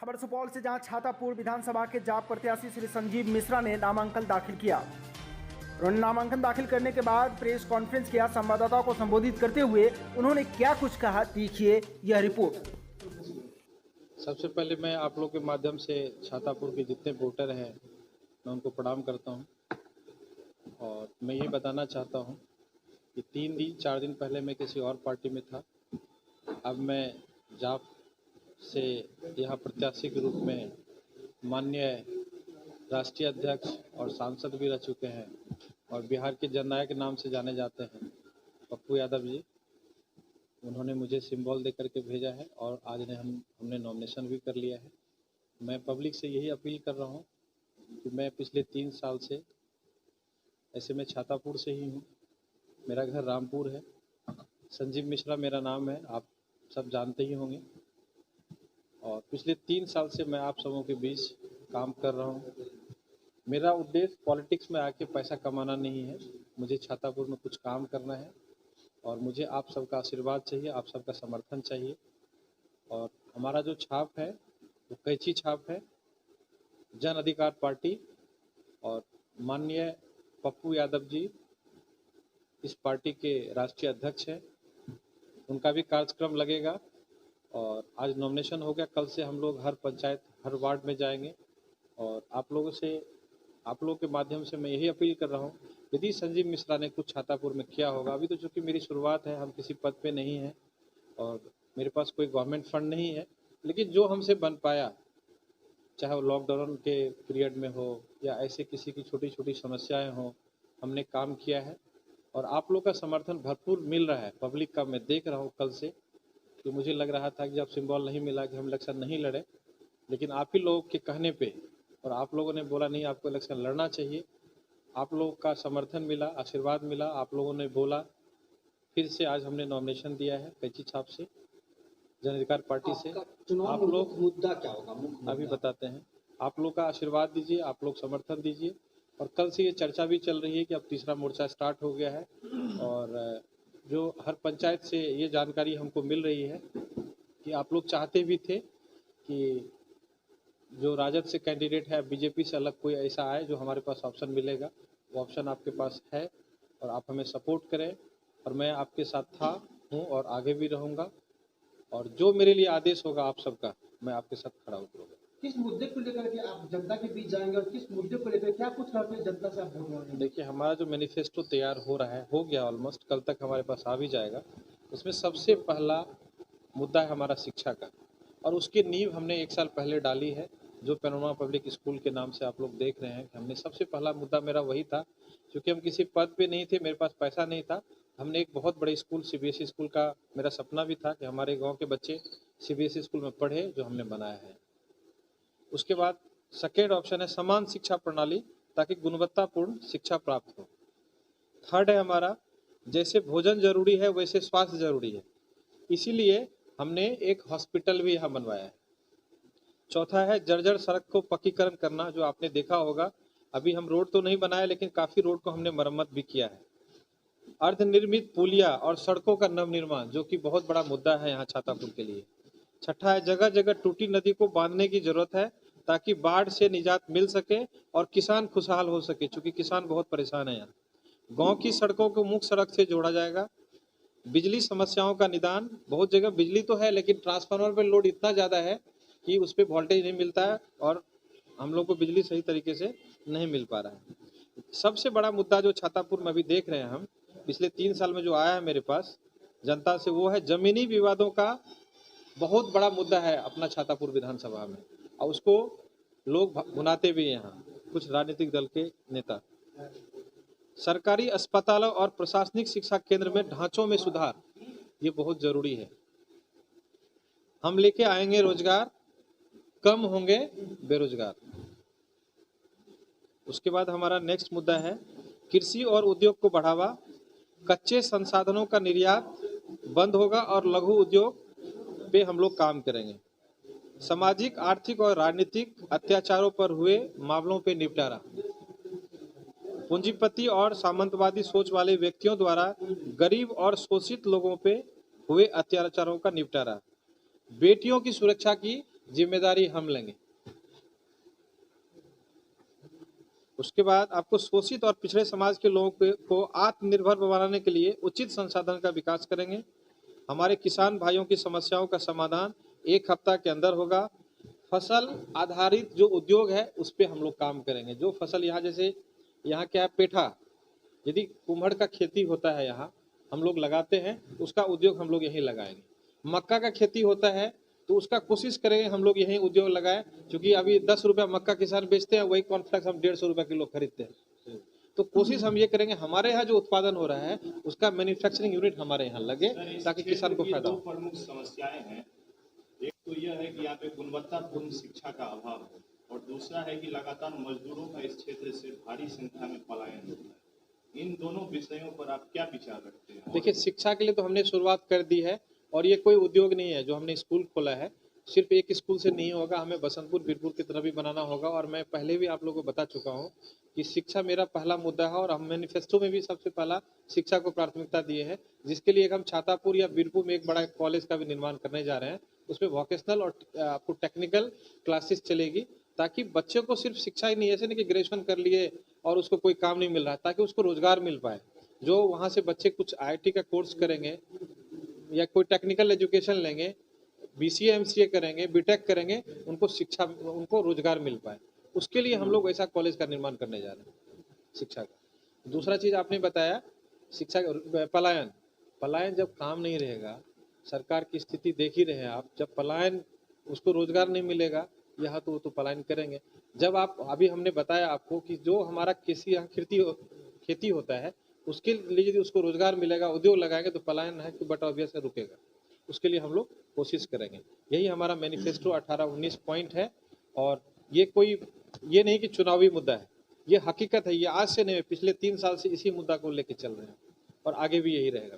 खबर सुपौल से, जहां छातापुर विधानसभा के जाप प्रत्याशी श्री संजीव मिश्रा ने नामांकन दाखिल किया। उन्होंने नामांकन दाखिल करने के बाद प्रेस कॉन्फ्रेंस किया। संवाददाताओं को संबोधित करते हुए उन्होंने क्या कुछ कहा, देखिए यह रिपोर्ट। सबसे पहले मैं आप लोग के माध्यम से छातापुर के जितने वोटर हैं मैं उनको प्रणाम करता हूं और मैं ये बताना चाहता हूं कि 3-4 दिन पहले मैं किसी और पार्टी में था। अब मैं जाप से यहाँ प्रत्याशी के रूप में माननीय राष्ट्रीय अध्यक्ष और सांसद भी रह चुके हैं और बिहार के जननायक नाम से जाने जाते हैं पप्पू यादव जी। उन्होंने मुझे सिंबल दे करके भेजा है और आज हमने नॉमिनेशन भी कर लिया है। मैं पब्लिक से यही अपील कर रहा हूँ कि मैं पिछले 3 साल से, ऐसे मैं छातापुर से ही हूँ, मेरा घर रामपुर है, संजीव मिश्रा मेरा नाम है, आप सब जानते ही होंगे। और पिछले 3 साल से मैं आप सबों के बीच काम कर रहा हूँ। मेरा उद्देश्य पॉलिटिक्स में आके पैसा कमाना नहीं है, मुझे छातापुर में कुछ काम करना है और मुझे आप सबका आशीर्वाद चाहिए, आप सबका समर्थन चाहिए। और हमारा जो छाप है वो कैची छाप है। जन अधिकार पार्टी और माननीय पप्पू यादव जी इस पार्टी के राष्ट्रीय अध्यक्ष हैं, उनका भी कार्यक्रम लगेगा और आज नॉमिनेशन हो गया। कल से हम लोग हर पंचायत, हर वार्ड में जाएंगे और आप लोगों के माध्यम से मैं यही अपील कर रहा हूँ, यदि संजीव मिश्रा ने कुछ छातापुर में किया होगा, अभी तो चूँकि मेरी शुरुआत है, हम किसी पद पे नहीं हैं और मेरे पास कोई गवर्नमेंट फंड नहीं है, लेकिन जो हमसे बन पाया, चाहे वो लॉकडाउन के पीरियड में हो या ऐसे किसी की छोटी छोटी समस्याएं हो, हमने काम किया है और आप लोग का समर्थन भरपूर मिल रहा है पब्लिक का। मैं देख रहा हूँ कल से कि मुझे लग रहा था कि जब सिंबल नहीं मिला कि हम इलेक्शन नहीं लड़े, लेकिन आप ही लोगों के कहने पे और आप लोगों ने बोला नहीं आपको इलेक्शन लड़ना चाहिए, आप लोगों का समर्थन मिला, आशीर्वाद मिला, आप लोगों ने बोला, फिर से आज हमने नॉमिनेशन दिया है कैची छाप से, जन अधिकार पार्टी से। आप लोग मुद्दा क्या होगा अभी बताते हैं, आप लोग का आशीर्वाद दीजिए, आप लोग समर्थन दीजिए। और कल से ये चर्चा भी चल रही है कि अब तीसरा मोर्चा स्टार्ट हो गया है और जो हर पंचायत से ये जानकारी हमको मिल रही है कि आप लोग चाहते भी थे कि जो राजद से कैंडिडेट है, बीजेपी से अलग कोई ऐसा आए जो हमारे पास ऑप्शन मिलेगा, वो ऑप्शन आपके पास है और आप हमें सपोर्ट करें। और मैं आपके साथ हूँ और आगे भी रहूँगा और जो मेरे लिए आदेश होगा आप सबका, मैं आपके साथ खड़ा उतरूँगा। किस मुद्दे को लेकर के आप जनता के बीच जाएंगे और किस मुद्दे को लेकर क्या कुछ करके जनता से आप वोट मांगेंगे? देखिए, हमारा जो मैनिफेस्टो तैयार हो रहा है, हो गया ऑलमोस्ट, कल तक हमारे पास आ भी जाएगा। उसमें सबसे पहला मुद्दा है हमारा शिक्षा का और उसकी नींव हमने 1 साल पहले डाली है, जो पैनोरमा पब्लिक स्कूल के नाम से आप लोग देख रहे हैं कि हमने सबसे पहला मुद्दा मेरा वही था। क्योंकि हम किसी पद पे नहीं थे, मेरे पास पैसा नहीं था, हमने एक बहुत बड़े स्कूल, सीबीएसई स्कूल का मेरा सपना भी था कि हमारे गांव के बच्चे सीबीएसई स्कूल में पढ़े, जो हमने बनाया है। उसके बाद सेकेंड ऑप्शन है समान शिक्षा प्रणाली, ताकि गुणवत्तापूर्ण शिक्षा प्राप्त हो। थर्ड है हमारा, जैसे भोजन जरूरी है वैसे स्वास्थ्य जरूरी है, इसीलिए हमने एक हॉस्पिटल भी यहाँ बनवाया है। चौथा है जर्जर सड़क को पक्कीकरण करना, जो आपने देखा होगा, अभी हम रोड तो नहीं बनाए लेकिन काफ़ी रोड को हमने मरम्मत भी किया है। अर्धनिर्मित पुलिया और सड़कों का नवनिर्माण, जो कि बहुत बड़ा मुद्दा है यहाँ छातापुर के लिए। छठा है जगह जगह टूटी नदी को बांधने की जरूरत है, ताकि बाढ़ से निजात मिल सके और किसान खुशहाल हो सके, क्योंकि किसान बहुत परेशान है यहाँ। गांव की सड़कों को मुख्य सड़क से जोड़ा जाएगा। बिजली समस्याओं का निदान, बहुत जगह बिजली तो है लेकिन ट्रांसफार्मर पे लोड इतना ज़्यादा है कि उस पर वोल्टेज नहीं मिलता है और हम लोग को बिजली सही तरीके से नहीं मिल पा रहा है। सबसे बड़ा मुद्दा जो छातापुर में अभी देख रहे हैं हम, पिछले 3 साल में जो आया है मेरे पास जनता से, वो है जमीनी विवादों का बहुत बड़ा मुद्दा है अपना छातापुर विधानसभा में, और उसको लोग भुनाते भी हैं यहाँ कुछ राजनीतिक दल के नेता। सरकारी अस्पतालों और प्रशासनिक शिक्षा केंद्र में ढांचों में सुधार, ये बहुत जरूरी है। हम लेके आएंगे रोजगार, कम होंगे बेरोजगार। उसके बाद हमारा नेक्स्ट मुद्दा है कृषि और उद्योग को बढ़ावा। कच्चे संसाधनों का निर्यात बंद होगा और लघु उद्योग पे हम लोग काम करेंगे। सामाजिक, आर्थिक और राजनीतिक अत्याचारों पर हुए मामलों पे निपटारा। पूंजीपति और सामंतवादी सोच वाले व्यक्तियों द्वारा गरीब और शोषित लोगों पे हुए अत्याचारों का निपटारा। बेटियों की सुरक्षा की जिम्मेदारी हम लेंगे। उसके बाद आपको शोषित और पिछड़े समाज के लोगों को आत्मनिर्भर बनाने के लिए उचित संसाधन का विकास करेंगे। हमारे किसान भाइयों की समस्याओं का समाधान 1 हफ्ता के अंदर होगा। फसल आधारित जो उद्योग है उस पर हम लोग काम करेंगे। जो फसल यहाँ, जैसे यहाँ क्या है, पेठा, यदि कुम्हड़ का खेती होता है यहाँ हम लोग लगाते हैं, उसका उद्योग हम लोग यहीं लगाएंगे। मक्का का खेती होता है तो उसका कोशिश करेंगे हम लोग यहीं उद्योग लगाएं, क्योंकि अभी 10 रुपया मक्का किसान बेचते हैं, वही कॉर्नफ्लेक्स हम 150 रुपया किलो खरीदते हैं। तो कोशिश हम ये करेंगे हमारे यहाँ जो उत्पादन हो रहा है उसका मैन्युफैक्चरिंग यूनिट हमारे यहाँ लगे, ताकि किसान को फायदा हो। दो प्रमुख समस्याएं हैं। एक तो यह है कि यहाँ पे गुणवत्तापूर्ण शिक्षा का अभाव है, और दूसरा है कि लगातार मजदूरों का इस क्षेत्र से भारी संख्या में पलायन होता है। इन दोनों विषयों पर आप क्या विचार रखते हैं? देखिए, शिक्षा के लिए तो हमने शुरुआत कर दी है, और ये कोई उद्योग नहीं है जो हमने स्कूल खोला है। सिर्फ एक स्कूल से नहीं होगा, हमें बसंतपुर बीरपुर की तरह भी बनाना होगा। और मैं पहले भी आप लोगों को बता चुका हूँ कि शिक्षा मेरा पहला मुद्दा है, और हम मैनिफेस्टो में भी सबसे पहला शिक्षा को प्राथमिकता दिए हैं, जिसके लिए हम छातापुर या बीरपुर में एक बड़ा कॉलेज का भी निर्माण करने जा रहे हैं। उसमें वोकेशनल और आपको टेक्निकल क्लासेस चलेगी, ताकि बच्चों को सिर्फ शिक्षा ही नहीं, ऐसे नहीं कि ग्रेजुएशन कर लिए और उसको कोई काम नहीं मिल रहा, ताकि उसको रोजगार मिल पाए। जो वहाँ से बच्चे कुछ IIT का कोर्स करेंगे या कोई टेक्निकल एजुकेशन लेंगे, BCA MCA करेंगे, BTech करेंगे, उनको शिक्षा, उनको रोजगार मिल पाए, उसके लिए हम लोग ऐसा कॉलेज का निर्माण करने जा रहे हैं शिक्षा का। दूसरा चीज आपने बताया शिक्षा, पलायन जब काम नहीं रहेगा, सरकार की स्थिति देख ही रहे हैं आप, जब पलायन, उसको रोजगार नहीं मिलेगा यहाँ तो वो तो पलायन करेंगे। जब आप, अभी हमने बताया आपको कि जो हमारा कृषि खेती होता है उसके लिए यदि उसको रोजगार मिलेगा, उद्योग लगाएंगे, तो पलायन है कि बट ऑब्वियस है रुकेगा। उसके लिए हम लोग कोशिश करेंगे। यही हमारा मैनिफेस्टो 18-19 पॉइंट है, और ये नहीं कि चुनावी मुद्दा है, ये हकीकत है। ये आज से नहीं, पिछले 3 साल से इसी मुद्दा को लेकर चल रहे हैं, और आगे भी यही रहेगा।